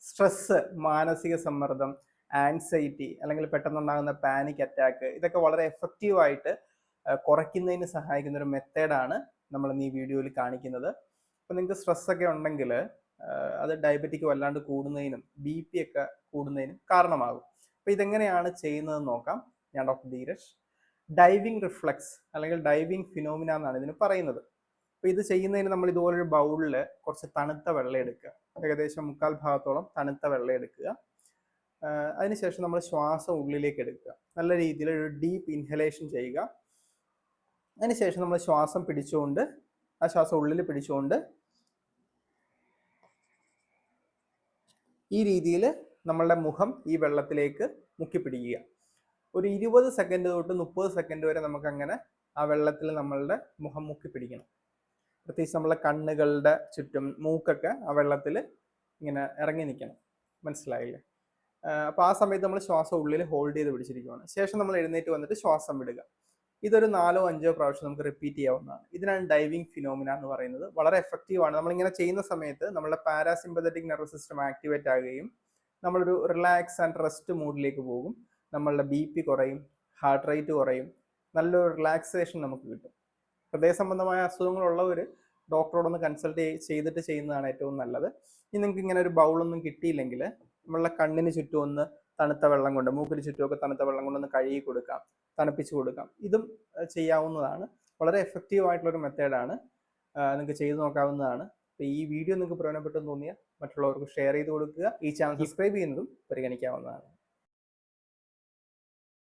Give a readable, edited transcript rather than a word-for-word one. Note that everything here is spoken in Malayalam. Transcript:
സ്ട്രെസ്, മാനസിക സമ്മർദ്ദം, ആൻസൈറ്റി അല്ലെങ്കിൽ പെട്ടെന്നുണ്ടാകുന്ന പാനിക് അറ്റാക്ക് ഇതൊക്കെ വളരെ എഫക്റ്റീവായിട്ട് കുറയ്ക്കുന്നതിന് സഹായിക്കുന്ന ഒരു മെത്തേഡാണ് നമ്മൾ ഈ വീഡിയോയിൽ കാണിക്കുന്നത്. അപ്പോൾ നിങ്ങൾക്ക് സ്ട്രെസ്സൊക്കെ ഉണ്ടെങ്കിൽ അത് ഡയബറ്റിക് വല്ലാണ്ട് കൂടുന്നതിനും BP ഒക്കെ കൂടുന്നതിനും കാരണമാകും. അപ്പോൾ ഇതെങ്ങനെയാണ് ചെയ്യുന്നതെന്ന് നോക്കാം. ഞാൻ ഡോക്ടർ ധീരജ്. ഡൈവിംഗ് റിഫ്ലക്സ് അല്ലെങ്കിൽ ഡൈവിംഗ് ഫിനോമിന എന്നാണ് ഇതിന് പറയുന്നത്. അപ്പോൾ ഇത് ചെയ്യുന്നതിന് നമ്മൾ ഇതുപോലൊരു ബൗളിൽ കുറച്ച് തണുത്ത വെള്ളം എടുക്കുക. ഏകദേശം 1/4 ഭാഗത്തോളം തണുത്ത വെള്ളം എടുക്കുക. അതിനുശേഷം നമ്മൾ ശ്വാസം ഉള്ളിലേക്ക് എടുക്കുക. നല്ല രീതിയിൽ ഒരു ഡീപ്പ് ഇൻഹലേഷൻ ചെയ്യുക. അതിനുശേഷം നമ്മൾ ശ്വാസം പിടിച്ചുകൊണ്ട് ആ ശ്വാസം ഉള്ളിൽ പിടിച്ചുകൊണ്ട് ഈ രീതിയിൽ നമ്മളുടെ മുഖം ഈ വെള്ളത്തിലേക്ക് മുക്കിപ്പിടിക്കുക. ഒരു 20 സെക്കൻഡ് തൊട്ട് 30 സെക്കൻഡ് വരെ നമുക്കങ്ങനെ ആ വെള്ളത്തിൽ നമ്മളുടെ മുഖം മുക്കിപ്പിടിക്കണം. പ്രത്യേകിച്ച് നമ്മളെ കണ്ണുകളുടെ ചുറ്റും മൂക്കൊക്കെ ആ വെള്ളത്തിൽ ഇങ്ങനെ ഇറങ്ങി നിൽക്കണം. മനസ്സിലായില്ലേ? അപ്പോൾ ആ സമയത്ത് നമ്മൾ ശ്വാസം ഉള്ളിൽ ഹോൾഡ് ചെയ്ത് പിടിച്ചിരിക്കുകയാണ്. ശേഷം നമ്മൾ എഴുന്നേറ്റ് വന്നിട്ട് ശ്വാസം വിടുക. ഇതൊരു 4-5 പ്രാവശ്യം നമുക്ക് റിപ്പീറ്റ് ചെയ്യാവുന്നതാണ്. ഇതിനാണ് ഡൈവിംഗ് ഫിനോമിന എന്ന് പറയുന്നത്. വളരെ എഫക്റ്റീവാണ്. നമ്മളിങ്ങനെ ചെയ്യുന്ന സമയത്ത് നമ്മുടെ പാരാസിമ്പത്തറ്റിക് നെർവസ് സിസ്റ്റം ആക്ടിവേറ്റ് ആകുകയും നമ്മളൊരു റിലാക്സ് ആൻഡ് റെസ്റ്റ് മൂഡിലേക്ക് പോകും. നമ്മളുടെ BP കുറയും, ഹാർട്ട് റേറ്റ് കുറയും, നല്ലൊരു റിലാക്സേഷൻ നമുക്ക് കിട്ടും. ഹൃദയ സംബന്ധമായ അസുഖങ്ങളുള്ളവർ ഡോക്ടറോടൊന്ന് കൺസൾട്ട് ചെയ്തിട്ട് ചെയ്യുന്നതാണ് ഏറ്റവും നല്ലത്. ഇനി നിങ്ങൾക്ക് ഇങ്ങനെ ഒരു ബൗളൊന്നും കിട്ടിയില്ലെങ്കിൽ നമ്മളുടെ കണ്ണിന് ചുറ്റും ഒന്ന് തണുത്ത വെള്ളം കൊണ്ട്, മൂക്കിന് ചുറ്റുമൊക്കെ തണുത്ത വെള്ളം കൊണ്ടൊന്ന് കഴുകി കൊടുക്കാം, തണുപ്പിച്ച് കൊടുക്കാം. ഇതും ചെയ്യാവുന്നതാണ്. വളരെ എഫക്റ്റീവ് ആയിട്ടുള്ളൊരു മെത്തേഡാണ്. നിങ്ങൾക്ക് ചെയ്തു നോക്കാവുന്നതാണ്. അപ്പോൾ ഈ വീഡിയോ നിങ്ങൾക്ക് പ്രയോജനപ്പെട്ടെന്ന് തോന്നിയാൽ മറ്റുള്ളവർക്ക് ഷെയർ ചെയ്ത് കൊടുക്കുക. ഈ ചാനൽ സബ്സ്ക്രൈബ് ചെയ്യുന്നതും പരിഗണിക്കാവുന്നതാണ്.